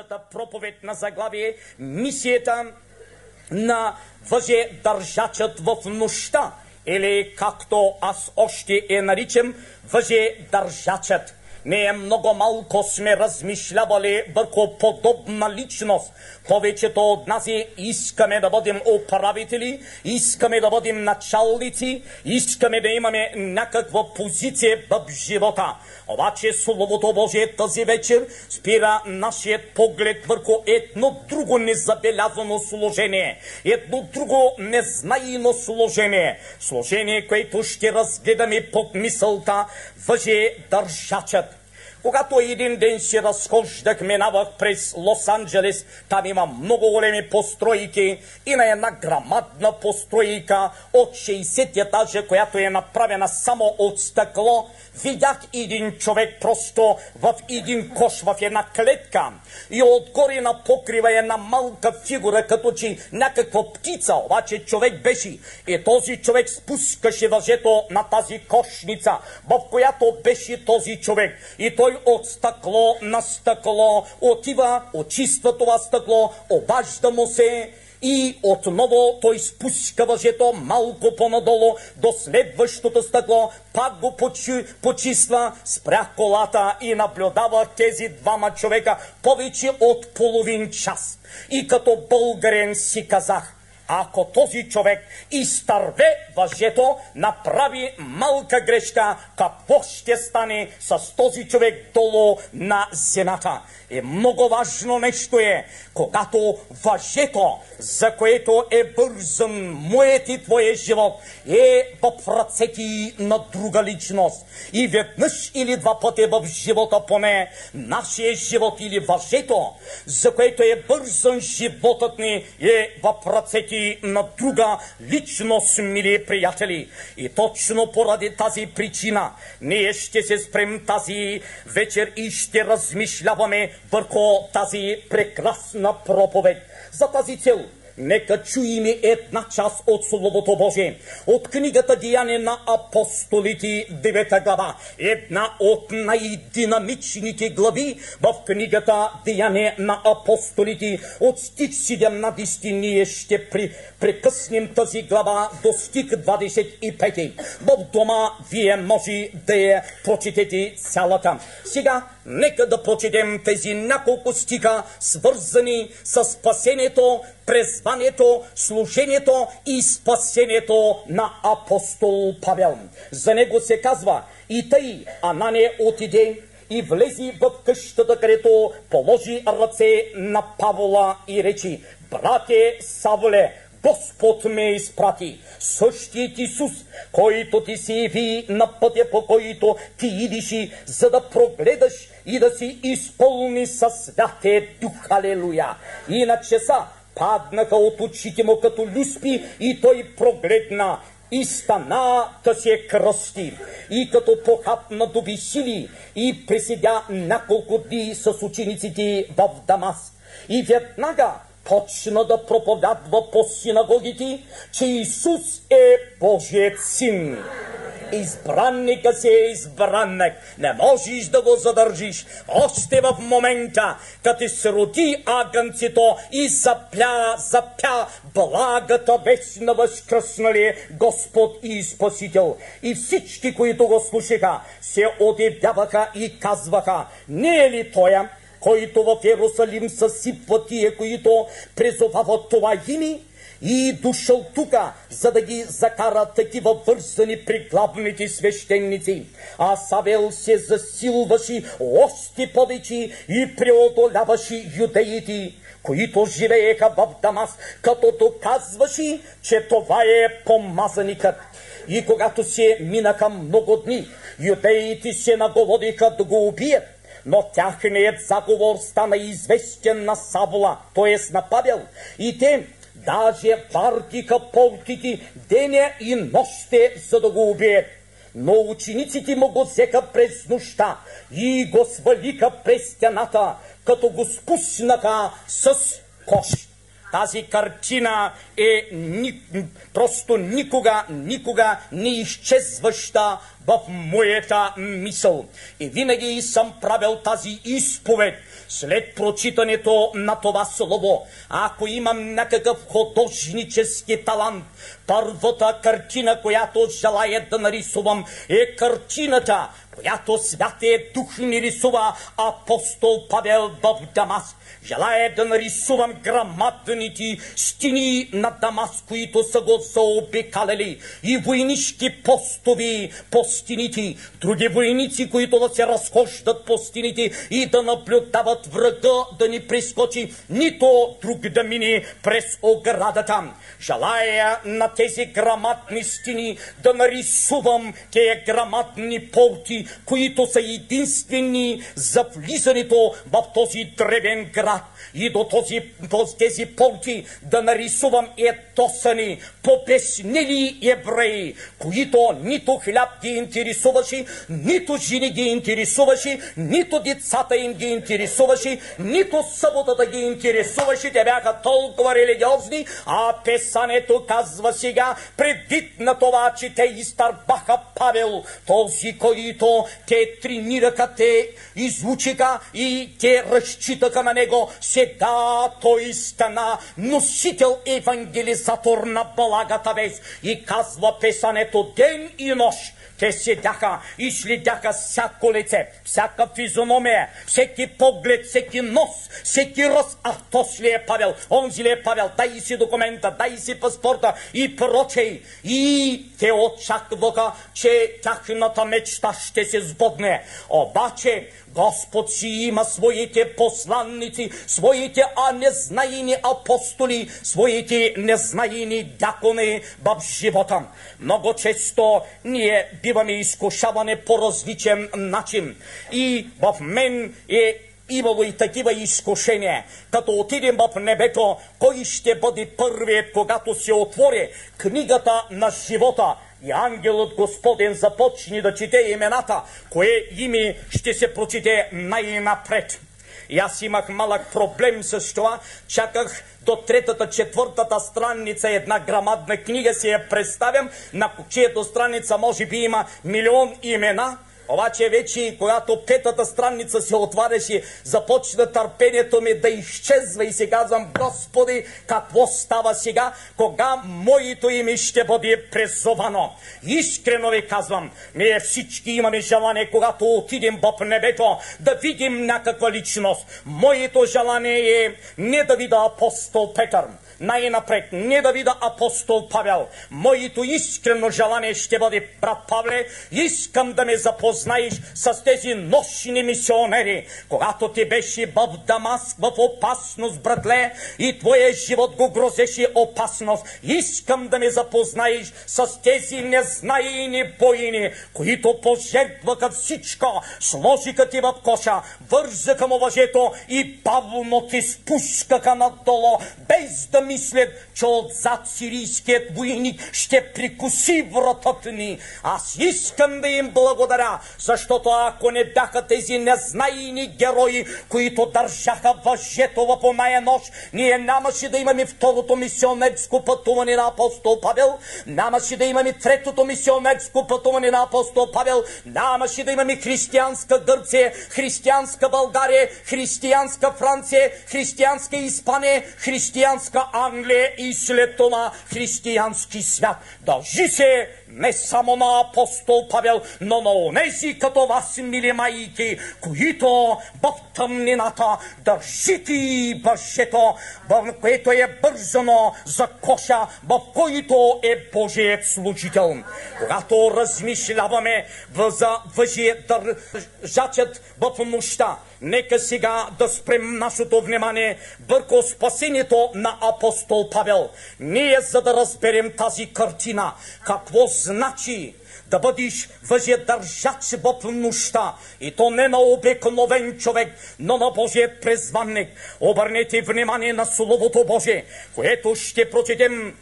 нашата проповед на заглавие мисията на въжедържачът в нощта, или както аз още наричам, въжедържачът. Ние много малко сме размишлявали върху подобна личност. Повечето от нас искаме да бъдем управители, искаме да бъдем началници, искаме да имаме някаква позиция в живота. Обаче Словото Божие тази вечер спира нашият поглед върху едно друго незабелязано служение, едно друго незнайно служение. Служение, което ще разгледаме под мисълта въжедържачът. Когато един ден се разхождах, минавах през Лос-Анджелес, там има много големи постройки и на една грамадна постройка от 60 етажа, която е направена само от стъкло, видях един човек просто в един кош, в една клетка, и отгоре на покрива една малка фигура, като че някаква птица, обаче човек беше. И този човек спускаше въжето на тази кошница, в която беше този човек. И той от стъкло на стъкло отива, очиства това стъкло, обажда му се и отново той спуска въжето малко по-надолу до следващото стъкло, пак го почиства, спря колата и наблюдава тези двама човека повече от половин час. И като българин си казах, ако този човек изтърве въжето, направи малка грешка, какво ще стане с този човек долу на земята? И много важно нещо е, когато въжето, за което е вързан моят и твоя живот, е в ръцете на друга личност. И веднъж или два пъти в живота поне, нашия живот или въжето, за което е вързан животът ни, е в ръцете на друга личност, мили приятели. И точно поради тази причина ние ще се спрем тази вечер и ще размишляваме върху тази прекрасна проповед. За тази цел нека чуем една част от Словото Божие. От книгата Деяния на апостолите, 9 глава. Една от най-динамичните глави в книгата Деяния на апостолите. От стих 17 ние ще прекъснем тази глава до стих 25. В дома вие може да я прочетете цялата. Сега нека да прочетем тези няколко стиха, свързани с спасението, презванието, служението и спасението на апостол Павел. За него се казва: и тъй Анания отиде и влезе в къщата, където положи ръце на Павла и речи: брате Савле, Господ ме изпрати, същият Исус, който ти се яви на пътя, по който ти идиш, за да прогледаш и да си изпълни със Святия Дух. Алелуя! И на часа паднаха от очите му като люспи и той прогледна и стана да се кръсти. И като похапна доби сили и преседя няколко дни с учениците в Дамаск. И веднага почна да проповядва по синагогите, че Исус е Божият син. Избранника си е избранник. Не можеш да го задържиш. Още в момента, като се роди агънцето и запя благата вест на възкръснали Господ и Спасител. И всички, които го слушаха, се удивяваха и казваха: не е ли тоя, който в Иерусалим съсипва тия, които призовават това име, и дошъл тука, за да ги закара такива вързани при главните свещеници? А Савел се засилваше още повече и преодоляваше юдеите, които живееха в Дамаск, като доказваше, че това е помазаникът. И когато се минаха много дни, юдеите се наголодиха да го убият, но тяхният заговор стана известен на Савла, т.е. на Павел, и те даже въртиха портите деня и нощте, за да го убият. Но учениците му го взеха през нощта и го свалиха през стената, като го спуснаха с кош. Тази картина е просто никога не изчезваща в моята мисъл. И винаги съм правил тази изповед след прочитането на това слово. Ако имам някакъв художнически талант, първата картина, която желая да нарисувам, е картината, която Святия Дух ни рисува апостол Павел в Дамаск. Желая да нарисувам грамадните стени на Дамаск, които са го заобикаляли, и войнишки постови по стените, други войници, които да се разхождат по стените и да наблюдават врага да ни прескочи, нито друг да мине през оградата. Желая на тези грамадни стени да нарисувам тези грамадни порти, които са единствени за влизането в този древен град. И до тези порти да нарисувам етосани, попеснели евреи, които нито хляб ги интересуваше, нито жени ги интересуваше, нито децата им ги интересуваше, нито съботата ги интересуваше. Те бяха толкова религиозни, а писанието казва сега, предвид на това, че те изтърбаха Павел, този, който те тренираха, те изучиха и те разчитаха на него. Сега той стана носител, евангелизатор на благата вест. И казва писането, ден и нощ те седяха и следяха всяко лице, всяка физиономия, всеки поглед, всеки нос, всеки ръст. А тос ли е Павел, онзи ли е Павел, дай си документа, дай си паспорта и прочей. И те очакваха, че тяхната мечта ще се сбъдне. Обаче Господ си има своите посланници, своите незнайни апостоли, своите незнайни дякони в живота. Много често ние биваме изкушавани по различен начин. И в мен е имало и такива изкушения. Като отидем в небето, кой ще бъде първият, когато се отвори книгата на живота? И ангелът Господен започне да чете имената, кое име ще се прочете най-напред. И аз имах малък проблем с това. Чаках до 3-4 страница една грамадна книга, си я представям, на чието страница може би има милион имена. Обаче вече, когато 5-та страница се отваряше, започна търпението ми да изчезва и си казвам, Господи, какво става сега, кога моето име ще бъде призовано? Искрено ви казвам, ние всички имаме желание, когато отидем в небето, да видим някаква личност. Моето желание е не да видя апостол Петър, най-напред не да видя апостол Павел. Моето искрено желание ще бъде, брат Павле, искам да ме запознаеш с тези нощни мисионери. Когато ти беше в Дамаск, в опасност, братле, и твоя живот го грозеше опасност, искам да ме запознаеш с тези незнайни воини, които пожертваха всичко, сложиха ти в коша, вързаха му въжето и бавно ти спускаха надолу, без да мислят, че отзад сирийският войник ще прикуси вратът ни. Аз искам да им благодаря, защото ако не бяха тези незнайни герои, които държаха въжето в оная нощ, ние нямаше да имаме второто мисионерско пътуване на апостол Павел, нямаше да имаме третото мисионерско пътуване на апостол Павел, нямаше да имаме християнска Гърция, християнска България, християнска Франция, християнска Испания, християнска Англия и след това християнски свят. Дължи се не само на апостол Павел, но на онези като вас, мили майки, които в тъмнината държите въжето, в което е бързано за коша, в който е Божият служител. Когато размишляваме за въжетържачът в нощта, нека сега да спрем нашето внимание върху спасението на апостол Павел. Ние, за да разберем тази картина, какво значи да бъдеш въжедържач в нощта, и то не на обикновен човек, но на Божият призванник. Обърнете внимание на Словото Божие, което ще прочетем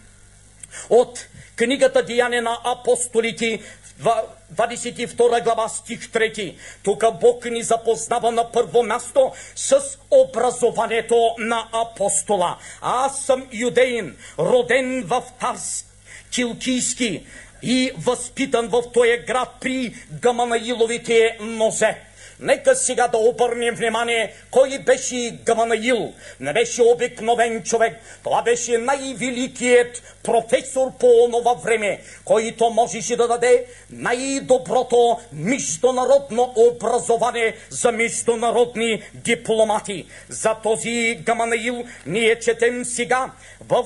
от книгата Деяния на апостолите, 22 глава, стих 3. Тук Бог ни запознава на първо място с образованието на апостола. Аз съм юдеин, роден в Тарс, Килкийски и възпитан в този град при Гаманаиловите нозе. Нека сега да обърнем внимание, кой беше Гаманаил. Не беше обикновен човек. Това беше най-великият професор по онова време, който можеше да даде най-доброто международно образование за международни дипломати. За този Гаманаил ние четем сега в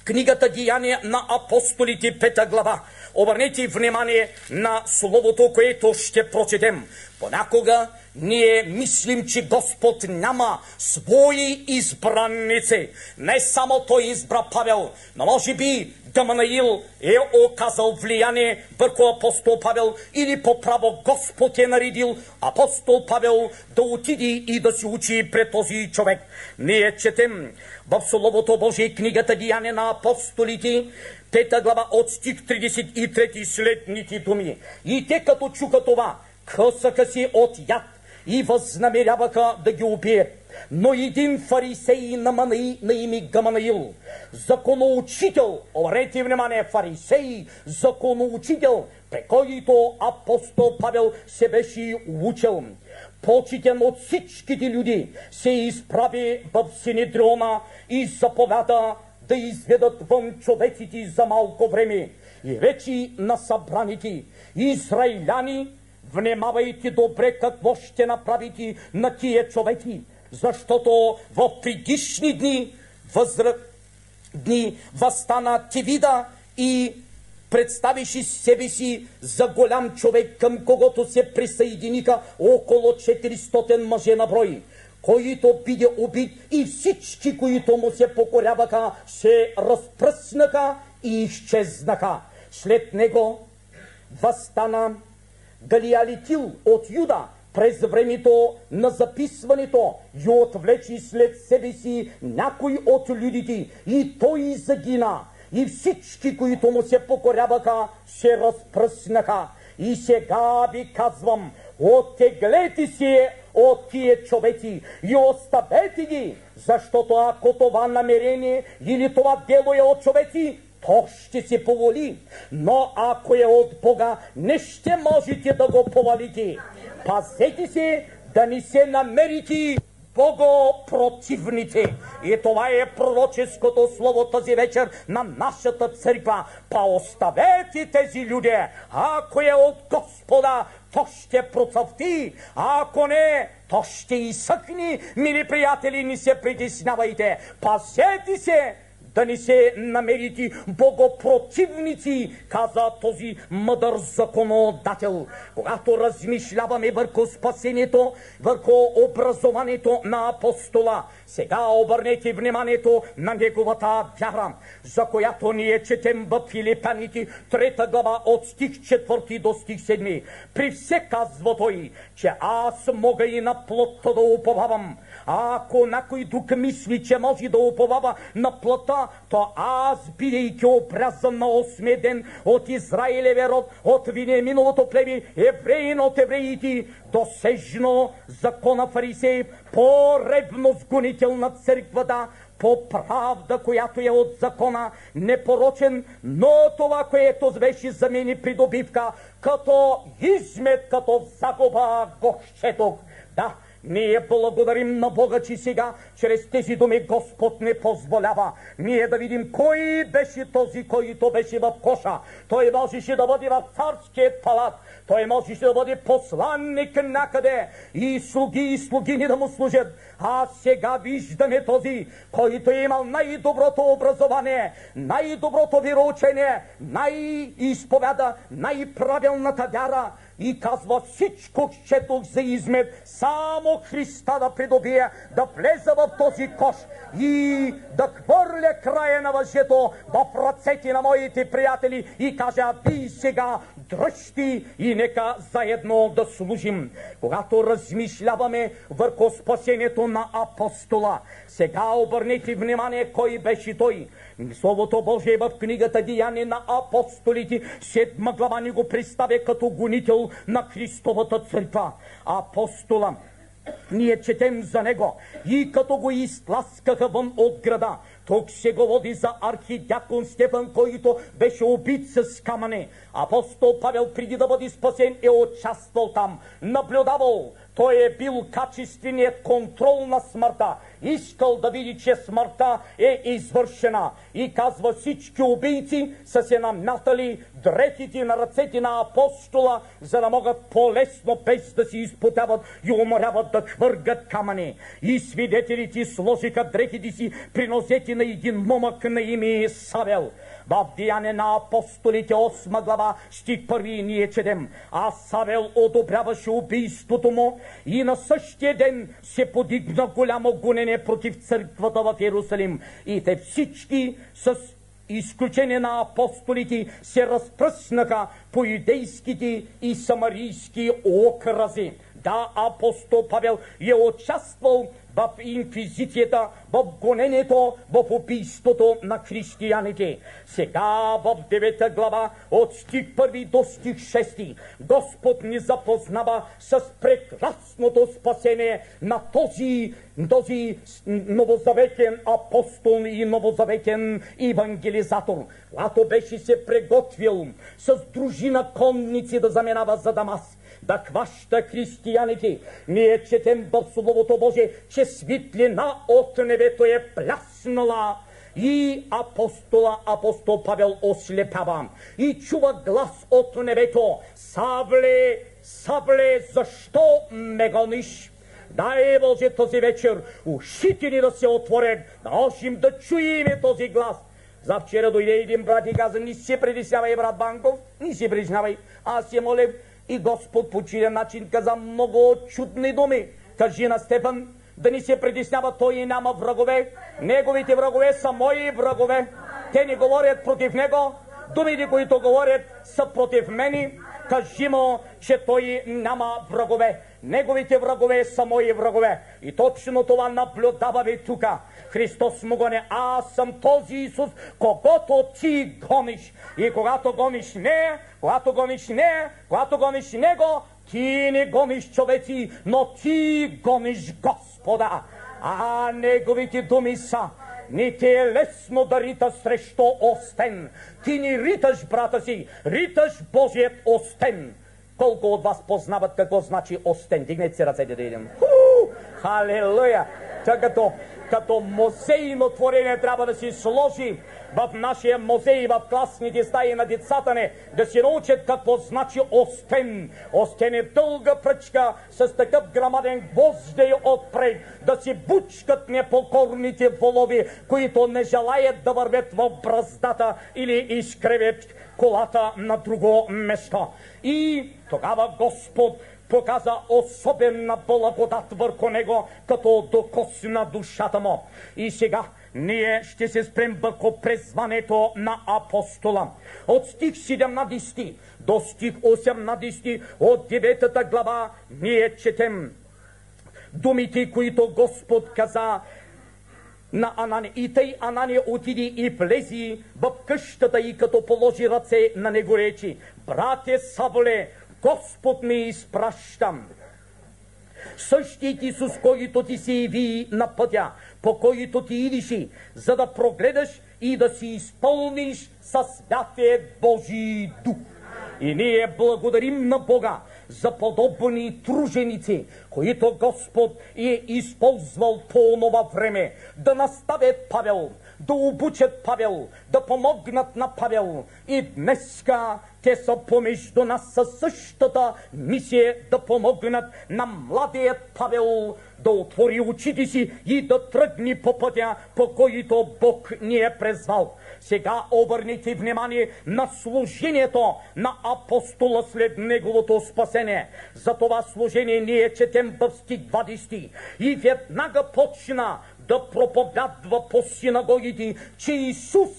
книгата Деяния на апостолите, 5 глава. Обърнете внимание на словото, което ще прочетем. Понякога ние мислим, че Господ няма свои избранници. Не само Той избра Павел, но може би Гаманаил е оказал влияние върху апостол Павел, или по право Господ е наредил апостол Павел да отиде и да се учи пред този човек. Ние четем в Словото Божие, книгата Деяния на апостолите, 5 глава от стих 33 следните думи. И те като чуха това, късаха си от яд и възнамеряваха да ги убият. Но един фарисей на име Гаманаил, законоучител, обърнете внимание, фарисей, законоучител, при който апостол Павел се беше учил, почитен от всичките люди, се изправи в Синедриона и заповяда да изведат вън човеците за малко време. И речи на събраните: израиляни, внимавайте добре какво ще направите на тия човеци, защото в предишни дни възстана Тевида и представише себе си за голям човек, към когото се присъединиха около 400 мъже на брой, който биде убит, и всички, които му се покоряваха, се разпръснаха и изчезнаха. След него възстана Галиалитил от Юда през времето на записването и отвлечи след себе си някой от людите, и той загина, и всички, които му се покоряваха, се разпръснаха. И сега ви казвам, оттеглете се от тия човеци и оставете ги, защото ако това намерение или това дело е от човеци, то ще се повали. Но ако е от Бога, не ще можете да го повалите. Пазете се да не се намерите богопротивници. И това е пророческото слово тази вечер на нашата църква. Па оставете тези люди. Ако е от Господа, то ще процъфти, а ако не, то ще изсъхне. Мили приятели, не се притеснявайте. Пазете се да не се намерите богопротивници, каза този мъдър законодател. Когато размишляваме върху спасението, върху образованието на апостола, сега обърнете вниманието на неговата вяра, за която ние четем в Филипяните 3 глава от стих 4 до стих 7. При все казва той, че аз мога и на плътта да уповавам. А ако някой друг мисли, че може да уповава на плътта, то аз, бидейки обрязан на 8 ден от Израилевия род, от Вениаминовото племе, евреин от евреите, досежно закона фарисей, по-ревно сгонител на църквата, по правда, която е от закона, непорочен, но това, което беше за мен придобивка, като измет, като загуба го счетох. Да, ние благодарим на Бога, че сега, чрез тези думи, Господ не позволява ние да видим кой беше този, който беше в коша. Той можеше да бъде в царският палат, той можеше да бъде посланник някъде и слугини да му служат. А сега виждаме този, който е имал най-доброто образование, най-доброто вероучение, най-изповяда, най-правилната вяра. и казва: всичко счетох за измет, само Христа да придобия, да влеза в този кош и да хвърля края на въжето в ръцете на моите приятели и кажа: вие сега дръжте и нека заедно да служим. Когато размишляваме върху спасението на апостола, сега обърнете внимание кой беше той. Словото Божие в книгата Деяния на апостолите, 7 глава, ни го представя като гонител на Христовата църква. Апостола, ние четем за него: и като го изтласкаха вън от града. Тук се говори за архидиакон Стефан, който беше убит с камъне. Апостол Павел, преди да бъде спасен, е участвал там, наблюдавал. Той е бил качественият контрол на смъртта. Искал да види, че смъртта е извършена. И казва: всички убийци са се намятали дрехите на ръцете на апостола, за да могат по-лесно, без да си изпотяват и уморяват, да хвъргат камъни. И свидетелите сложиха дрехите си при нозете на един момък на име Савел. В Деяния на апостолите, 8 глава, стих 1 ние четем: а Савел одобряваше убийството му и на същия ден се подигна голямо гонене против църквата в Иерусалим. И те всички, с изключение на апостолите, се разпръснаха по юдейските и самарийски окръзи. Да, апостол Павел е участвал в инквизицията, в гонението, в убийството на християните. Сега в 9 глава, от стих 1 до стих 6, Господ ни запознава с прекрасното спасение на този новозаветен апостол и новозаветен евангелизатор. Когато беше се приготвил с дружина конници да заминава за Дамаск, да хваща християните, ние четем в Словото Божие, че светлина от небето е пляснала и апостол Павел ослепява и чува глас от небето: Савле, Савле, защо ме гониш? Дай, Боже, този вечер ушите ни да се отворят, да можем да чуем този глас. Завчера дойде един брат и каза: не се притеснявай, брат Банков, не се притеснявай, аз се моля. И Господ по чуден начин каза много чудни думи. Кажи на Стефан да не се притеснява, той и няма врагове. Неговите врагове са мои врагове. Те не говорят против него. Думите, които говорят, са против мене. Кажи му, че той няма врагове. Неговите врагове са мои врагове. И точно това наблюдаваме тук. Христос му гони: аз съм този Исус, когото ти гониш. И когато гониш нея, когато гониш него, ти не гониш човеци, но ти гониш Господа. А неговите думи са: не ти е лесно да риташ срещу остен. Ти не риташ брата си, риташ Божият остен. Колко от вас познават какво значи остен? Дигнете се ръцете да идем. Халелуя! Като музейно творение трябва да си сложи в нашия музей, в класните стаи на децата ни, да си научат какво значи остен. Остен е дълга пръчка с такъв грамаден гвоздей отпред, да си бучкат непокорните волови, които не желаят да вървят в браздата или изкревят колата на друго место. И тогава Господ показа особена благодат върху него, като докосна душата му. И сега ние ще се спрем върху призването на апостола. От стих 17 до стих 18 от 9 глава ние четем думите, които Господ каза на Анания. И тъй Анания отиди и влези в къщата и като положи ръце на него речи: брате Савле, Господ ми изпращам. Същият Исус, който ти се яви на пътя, по който ти идиш, за да прогледаш и да си изпълниш със Святия Божий Дух. И ние благодарим на Бога за подобни труженици, които Господ е използвал по онова време да наставят Павел, да обучат Павел, да помогнат на Павел. И днеска те са помежду нас със същата мисия да помогнат на младият Павел да отвори очите си и да тръгне по пътя, по който Бог ни е призвал. Сега обърнете внимание на служението на апостола след неговото спасение. За това служение ние четем в стих 20 и веднага почна да проповядва по синагогите, че Исус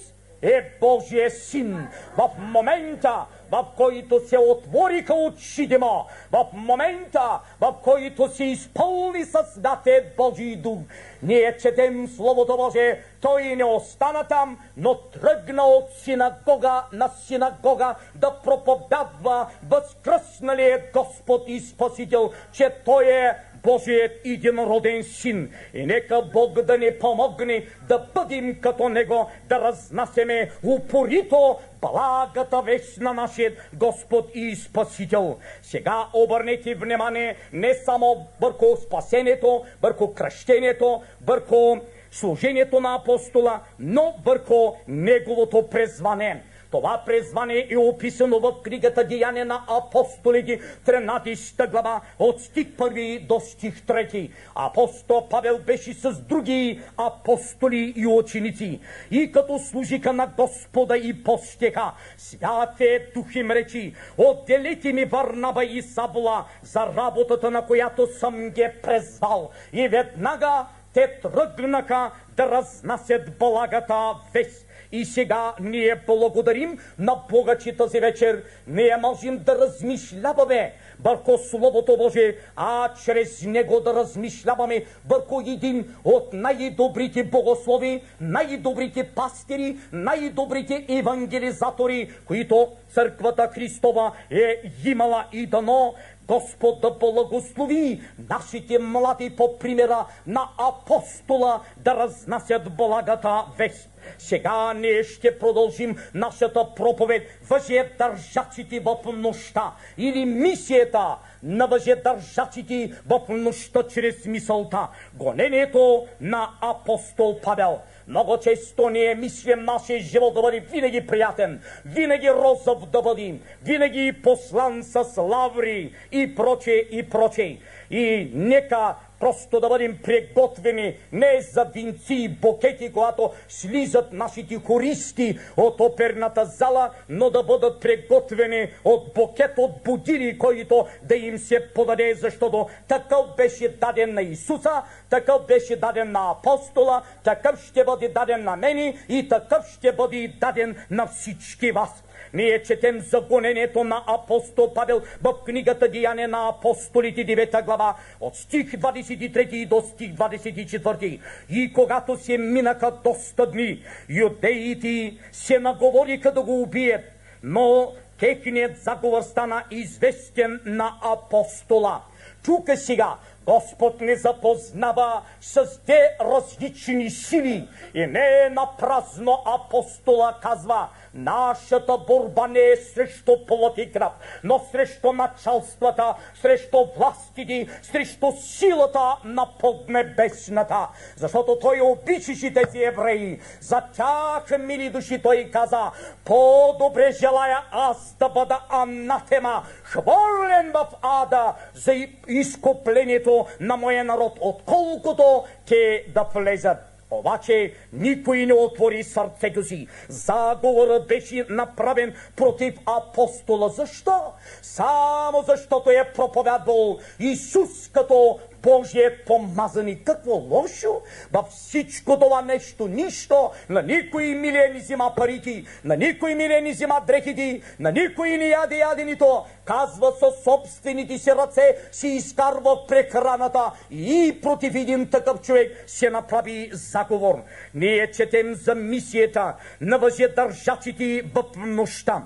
е Божия син. В момента, в който се отвориха очите му, в момента, в който се изпълни със Святия Божий дух, ние четем Словото Божие, той не остана там, но тръгна от синагога на синагога да проповядва възкръсналия Господ и Спасител, че той е Божият единороден син. И нека Бог да ни помогне да бъдем като Него, да разнасяме упорито благата вест на нашия Господ и Спасител. Сега обърнете внимание не само върху спасението, върху кръщението, върху служението на апостола, но върху неговото призвание. Това призвание е описано в книгата Деяния на апостолите, 13 глава, от стих 1 до стих 3. Апостол Павел беше с други апостоли и ученици. И като служиха на Господа и постеха, Святия Дух им речи: отделете ми Варнаба и Савла за работата, на която съм ги призвал. И веднага те тръгнаха да разнасят благата вест. И сега ние благодарим на Бога, че тази вечер ние можем да размишляваме върху Словото Божие, а чрез него да размишляваме върху един от най-добрите богослови, най-добрите пастири, най-добрите евангелизатори, които Църквата Христова е имала, и дано Господ да благослови нашите млади по примера на апостола да разнасят благата вест. Сега ние ще продължим нашата проповед въжедържачите в нощта, или мисията на въжедържачите в нощта чрез мисълта. Гонението на апостол Павел. Много често ние мислим нашия живот да бъде винаги приятен, винаги розов да бъде, винаги послан с лаври и проче, и проче. И нека просто да бъдем приготвени не за винци и букети, когато слизат нашите хористи от оперната зала, но да бъдат приготвени от букет от будили, който да им се подаде, защото такъв беше даден на Исуса, такъв беше даден на апостола, такъв ще бъде даден на мене и такъв ще бъде даден на всички вас. Ние четем за гонението на апостол Павел в книгата Деяния на апостолите, 9 глава, от стих 23 до стих 24. И когато се минаха доста дни, юдеите се наговориха да го убият, но техният заговор стана известен на апостола. Тук сега Господ не запознава с те различни сили и не е напразно апостола казва: нашата борба не е срещу плът и кръв, но срещу началствата, срещу властите, срещу силата на поднебесната. Защото той обичаше тези евреи. За тях, мили души, той каза: по-добре желая аз да бъда анатема, хвърлен в ада за изкуплението на моя народ, отколкото те да влезат. Обаче никой не отвори сърцето си. Заговорът беше направен против апостола. Защо? Само защото е проповядвал Исус като Божият помазаник. Какво лошо във всичко това нещо? Нищо. На никой милия не взима парите, на никой милия не взима дрехите, на никой не яде яденито. Казва, със собствените си ръце си изкарва прехраната и против един такъв човек се направи заговор. Ние четем за мисията на въжедържачите в нощта.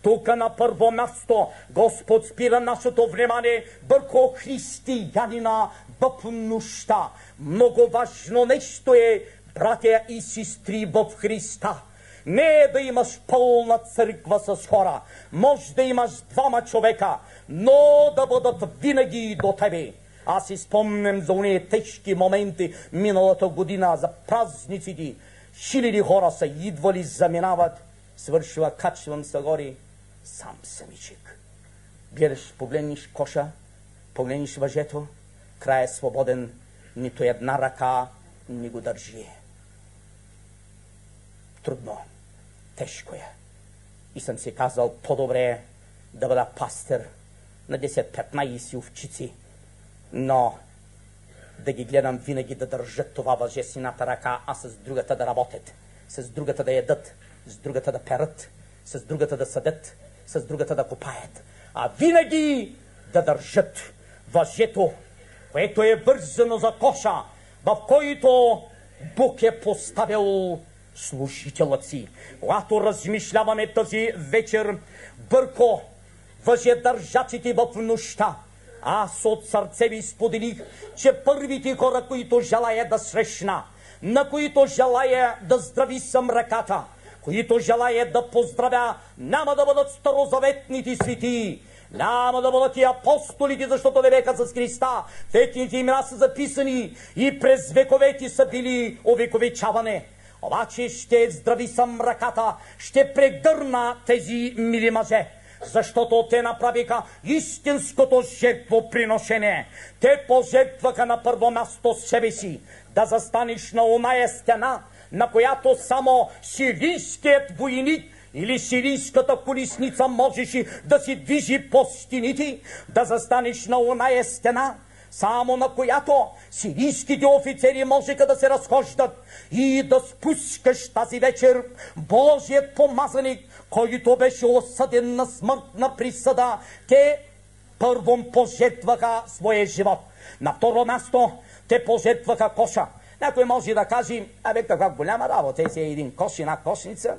Тук на първо място Господ спира нашето внимание върху християнина в нощта. Много важно нещо е, братя и сестри в Христа, не е да имаш пълна църква с хора. Може да имаш 2 човека, но да бъдат винаги до тебе. Аз си спомням за уния тежки моменти миналата година, за празниците. Хиляди хора са идвали, заминават, свършва, качвам се гори. сам самичък. Гледаш, погледнеш коша, погледнеш въжето, край е свободен, нито една ръка не го държи. Трудно, тежко е. И съм си казал, по-добре да бъда пастир на 10-15 овчици, но да ги гледам винаги да държат това въже с едната ръка, а с другата да работят, с другата да ядат, с другата да перат, с другата да съдят, с другата да копаят, а винаги да държат въжето, което е вързано за коша, в който Бог е поставил служителът си. Когато размишляваме тази вечер върху въжедържачите в нощта, аз от сърце ви споделих, че първите хора, които желая да срещна, на които желая да здрави съм ръката, които желая да поздравя, няма да бъдат старозаветните светии, няма да бъдат и апостолите, защото не бяха с Христа. Техните имена са записани и през вековете са били увековечаване. Обаче ще здрави съм ръката, ще прегърна тези мили мъже, защото те направиха истинското жертвоприношение. Те пожертваха на първо място себе си, да застанеш на оная стена, на която само сирийският войник или сирийската колесница можеше да се движи по стените, да застанеш на оная стена, само на която сирийските офицери можеха да се разхождат, и да спускаш тази вечер Божият помазаник, който беше осъден на смъртна присъда. Те първом пожертваха своя живот. На второ място те пожертваха коша. Някой може да каже, каква голяма работа е един кош и една кошница.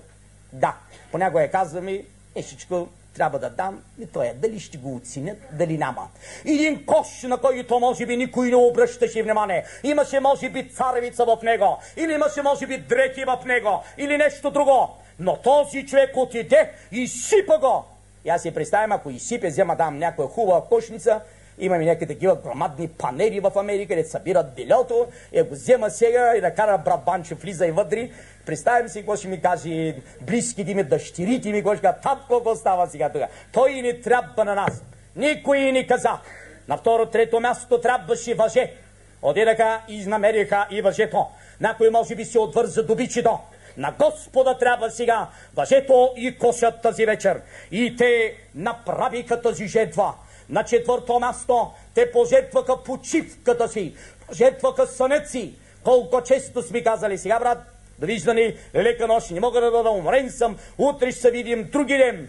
Да, понякога казваме, нещичко трябва да дам, и то е дали ще го оценят, дали няма. Един кош, на който може би никой не обръщаше внимание. Имаше може би царевица в него, или имаше може би дрехи в него, или нещо друго. Но този човек отиде и сипа го. И аз си представям, ако изсипе, взема дам някоя хубава кошница, имаме някакви такива громадни панери в Америка, където събират белето, и го взема сега и да кара брабанчо, влиза и вътре. Представям си какво ще ми каже близките ми, дъщерите ми, какво ще кажа, татко, какво става сега тук. Той не трябва на нас. Никой не каза. На второ, трето място трябваше въже. Отидаха и намериха и въжето. Някой може би се отвърза добичето. На Господа трябва сега въжето и кошат тази вечер. И те направиха тази жертва. На четвърто място те пожертваха почивката си, пожертваха сънят си. Колко често сме казали, сега брат, довиждане, лека нощ, не мога да бъда, умрен съм, утре ще се видим други ден.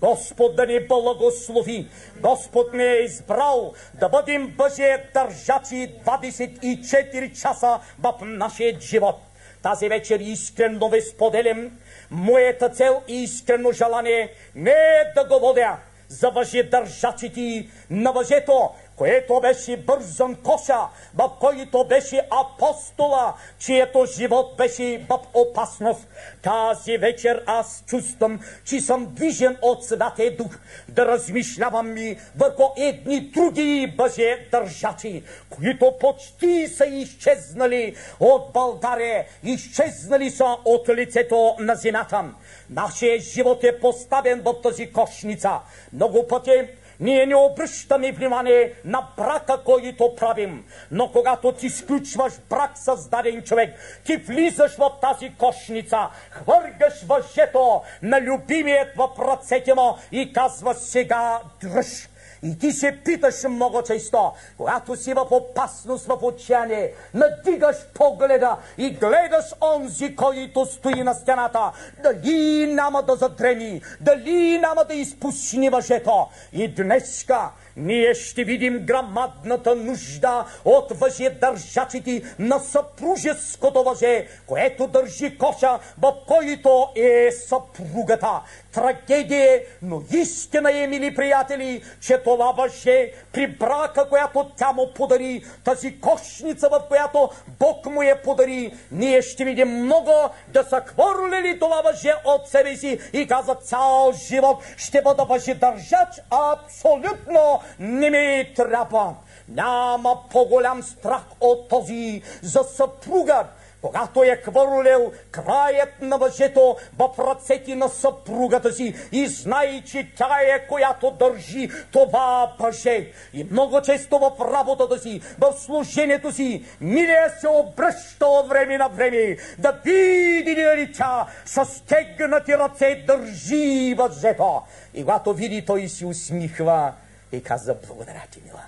Господ да ни благослови. Господ ни е избрал да бъдем въжедържачи 24 часа в нашия живот. Тази вечер искрено ви споделям моята цел и искрено желание не е да го водя за въжедържачите на въжето, което беше бързан коша, в който беше апостола, чието живот беше в опасност. Тази вечер аз чувствам, че съм движен от Святия Дух да размишлявам ми върху едни други въжедържачи, които почти са изчезнали от България, изчезнали са от лицето на земята. Нашият живот е поставен в тази кошница. Много пъти ние не обръщаме внимание на брака, който правим. Но когато ти сключваш брак с даден човек, ти влизаш в тази кошница, хвъргаш въжето на любимият в ръцете му и казваш сега дръж. И ти се питаш много често, когато си в опасност, в отчаяние, надигаш погледа и гледаш онзи, който стои на стената, дали няма да задреми, дали няма да изпусни въжето. И днеска ние ще видим грамадната нужда от въжедържачите на съпружеското въже, което държи коша, в който е съпругата. Трагедия, но истина е, мили приятели, че това въже при брака, която тя му подари, тази кошница, в която Бог му я подари, ние ще видим много да са хвърлили това въже от себе си и казат, цял живот ще бъда въжедържач, абсолютно не ми трябва. Няма по-голям страх от този за съпруга, когато е хвърлил краят на въжето в ръцете на съпругата си и знае, че тя е която държи това въже. И много често в работата си, в служението си, Милия се обръща от време на време да види ли тя с стегнати ръце държи въжето. И когато види, той си усмихва и каза: благодаря ти, мила.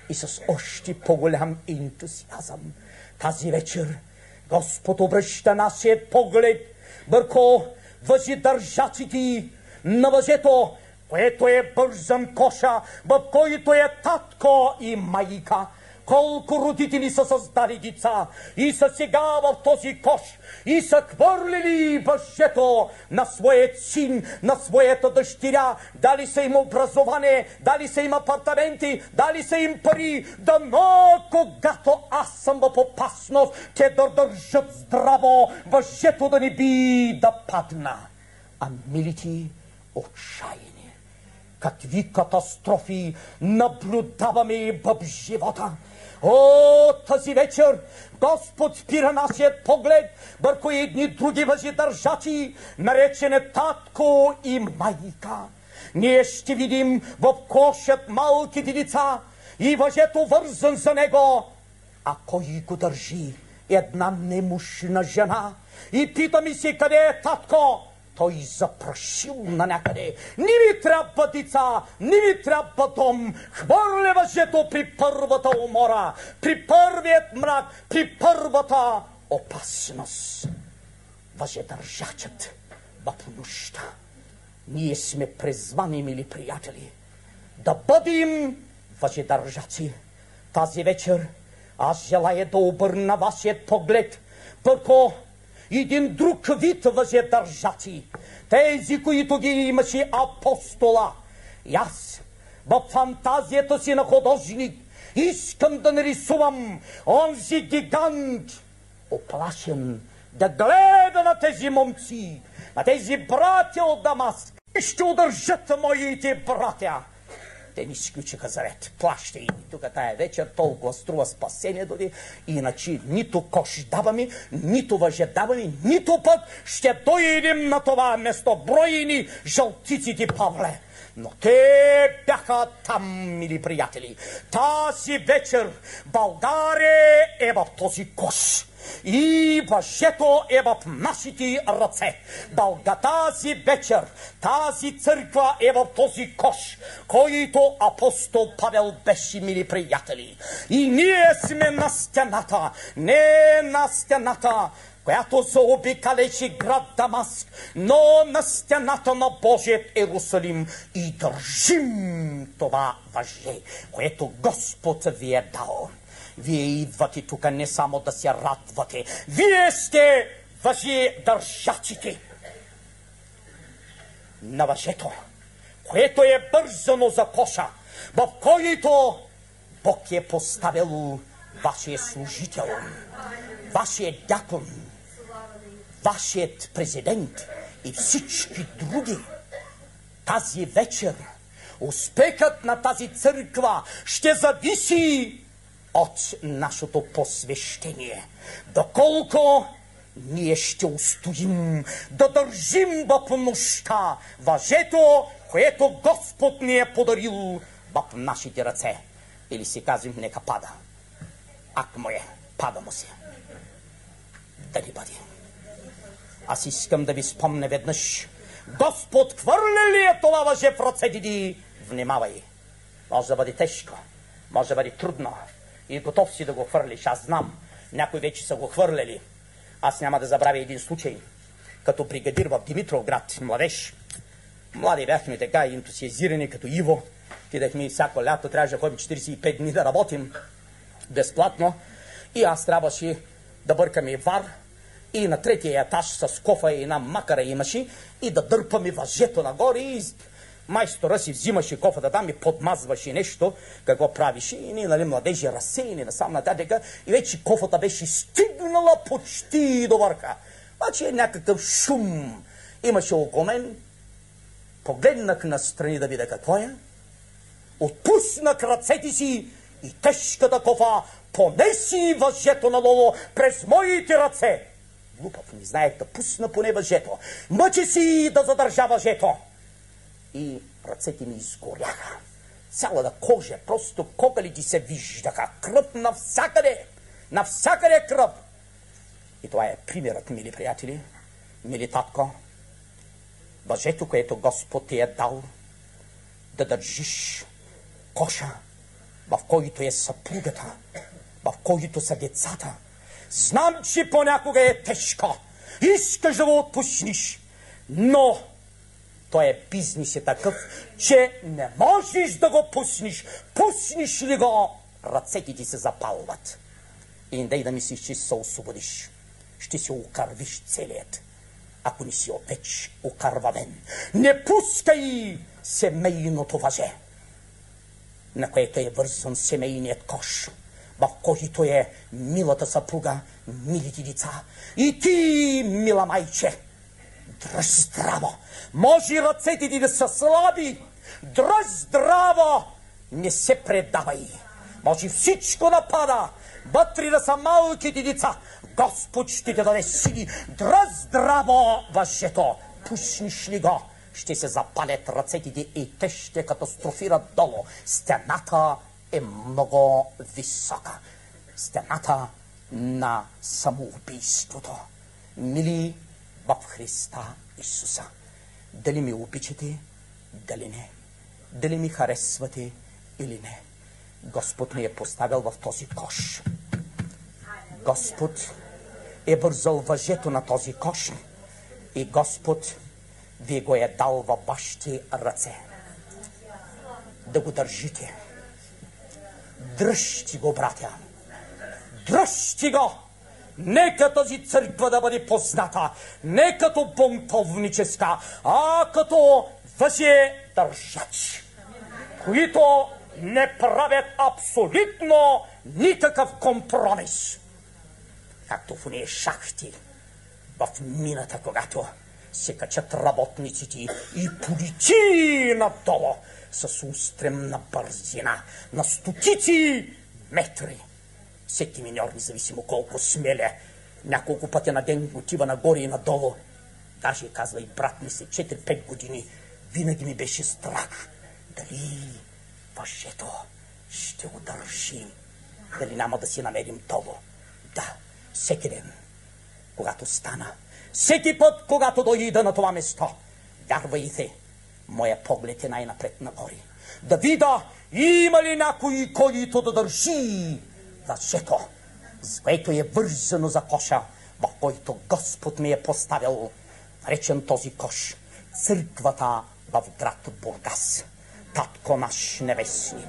И с още по-голям ентусиазъм тази вечер Господ обръща нашия поглед върху въжедържаците на въжето, което е бързан коша, в който е татко и майка. Колко родители са създали деца и са сега в този кош и са хвърлили въжето на своят син, на своята дъщеря. Дали са им образование, дали са им апартаменти, дали са им пари. Дано, когато аз съм в опасност, те да държат здраво, въжето да не би да падна. А милите отчаяни, какви катастрофи наблюдаваме в живота. О, тази вечер Господ спира нашият поглед върху едни други въжедържачи, наречени татко и майка. Ние ще видим в кошът малките деца и въжето вързан за него. А кой го държи? Една немощна жена. И питаме се: къде е татко? Той запрашил на някъде. Не ми трябва деца, не ми трябва дом. Хвърля въжето при първата умора, при първият мрак, при първата опасност. Въжедържачът в нощта. Ние сме призвани, мили приятели, да бъдем въжедържаци. Тази вечер аз желая да обърна вашият поглед върху един друг вид въжедържаци. Тези, които ги имаше апостола. И аз в фантазията си на художник искам да нарисувам онзи гигант, оплашен да гледа на тези момци, на тези братя от Дамаск. И ще удържат моите братя. Те ни изключиха заред. Плащай ни тук тая вечер, толкова струва спасение дори. Иначе нито кош даваме, нито въже даваме, нито пък ще дойдем на това место. Броени жълтиците, Павле. Но те бяха там, мили приятели. Тази вечер България е в този кош. И въжето е в нашите ръце. Тази вечер тази църква е в този кош, който апостол Павел беше, мили приятели. И ние сме на стената, не на стената, която заобикалеше град Дамаск, но на стената на Божият Иерусалим и държим това въже, което Господ ви е дал. Вие идвате тук не само да се радвате, вие сте въжедържачите на въжето, което е бързано за коша, в който Бог е поставил вашия служител, вашият дякон, вашият президент и всички други. Тази вечер успехът на тази църква ще зависи от нашето посвещение. Доколко ние ще устоим да държим в нощта въжето, което Господ ни е подарил в нашите ръце. Или си казвам: нека пада. Ак му е, пада му се. Да ни бъде. Аз искам да ви спомня веднъж. Господ хвърля ли е това въже в ръцете ти? Внимавай. Може да бъде тежко, може да бъде трудно. И готов си да го хвърлиш. Аз знам, някои вече са го хвърляли. Аз няма да забравя един случай. Като бригадир в Димитровград, младеж. Млади бяхме така ентусиазирани като Иво. Отидахме всяко лято, трябваше да ходим 45 дни да работим безплатно. И аз трябваше да бъркаме вар. И на третия етаж с кофа и една макара имаше. И да дърпаме въжето нагоре. И майстора си взимаше кофата там и подмазваше нещо, какво правише. И ние, нали, младежи, разсеяни насам нататък. И вече кофата беше стигнала почти до върха. Обаче някакъв шум имаше около мен. Погледнах настрани да видя какво е. Отпуснах ръцете си и тежката кофа понеси въжето надолу през моите ръце. Глупав, не знаех да пусна поне въжето. Мъчи си да задържа въжето. И ръцете ми изгоряха. Цялата кожа, просто кокалите се виждаха. Кръв навсякъде. Навсякъде кръв. И това е примерът, мили приятели, мили татко. Въжето, което Господ ти е дал, да държиш коша, в който е съпругата, в който са децата. Знам, че понякога е тежко. Искаш да го отпуснеш, но той е бизнес е такъв, че не можеш да го пуснеш. Пуснеш ли го, ръцете ти се запалват. И не дай да мислиш, че се освободиш. Ще се окървиш целият, ако не си отвеч окървавен. Не пускай семейното въже, на което е вързан семейният кош, в който е милата съпруга, милите деца. И ти, мила майче, дръж здраво. Може ръцете ти да са слаби, дръж здраво, не се предавай. Може всичко напада, вътре да са малките деца. Господ ще те даде сили. Дръж здраво въжето. Пуснеш ли го, ще се запалят ръцете ти и те ще катастрофират долу. Стената е много висока. Стената на самоубийството. Мили в Христа Исуса, дали ми обичате, дали не? Дали ми харесвате или не? Господ ми е поставил в този кош. Господ е вързал въжето на този кош и Господ ви го е дал във вашите ръце. Да го държите. Дръжте го, братя. Дръжте го. Не тази църква да бъде позната, не като бунтовническа, а като въже държач, които не правят абсолютно никакъв компромис. Както в уния шахти в мината, когато се качат работниците и полети надолу с устремна бързина на стотици метри. Всеки миньор, независимо колко смеля, няколко пъти на ден отива нагоре и надолу. Даже казва и брат ми се 4-5 години, винаги ми беше страх. Дали въжето ще го държи, дали няма да си намерим долу. Да, всеки ден, когато стана, всеки път, когато дойда на това место, вярвайте, моя поглед е най-напред нагоре. Да видя, има ли някой, който да държи въжето, с което е вързано за коша, в който Господ ми е поставил, речен този кош, църквата в град Бургас. Татко наш небесни,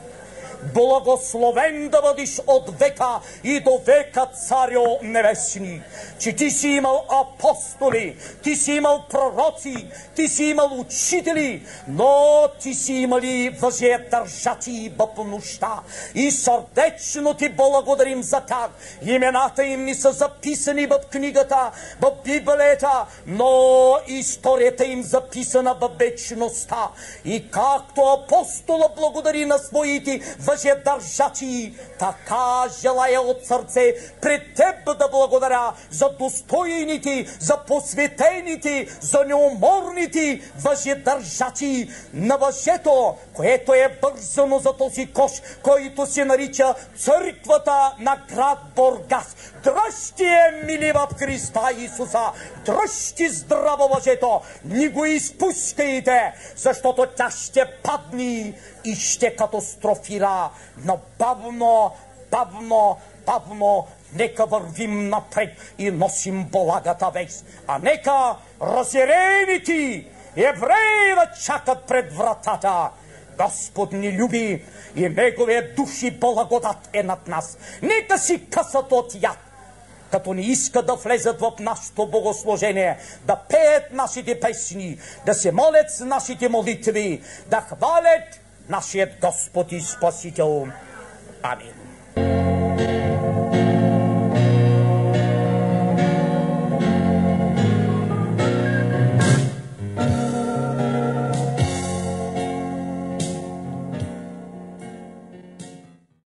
благословен да бъдеш от века и до века, царю небесни, че ти си имал апостоли, ти си имал пророци, ти си имал учители, но ти си имали въже държачи в нощта. И сърдечно ти благодарим за тях. Имената им не са записани в книгата, в Библията, но историята им записана в вечността. И както апостола благодари на своите въже държачи, така желая от сърце пред теб да благодаря за достойните, за посветените, за неуморните въже държачи на въжето, което е вързано за този кош, който се нарича църквата на град Бургас. Дръжте, мили в Христа Исуса, дръжте здраво въжето, не го изпускайте, защото тя ще падне и ще катастрофира. Но бавно, нека вървим напред и носим благата вест. А нека разярените евреи да чакат пред вратата. Господ ни люби и неговия дух и благодат е над нас. Нека си късат от яд, като не искат да влезат в нашето богослужение, да пеят нашите песни, да се молят с нашите молитви, да хвалят нашият Господ и Спасител. Амин.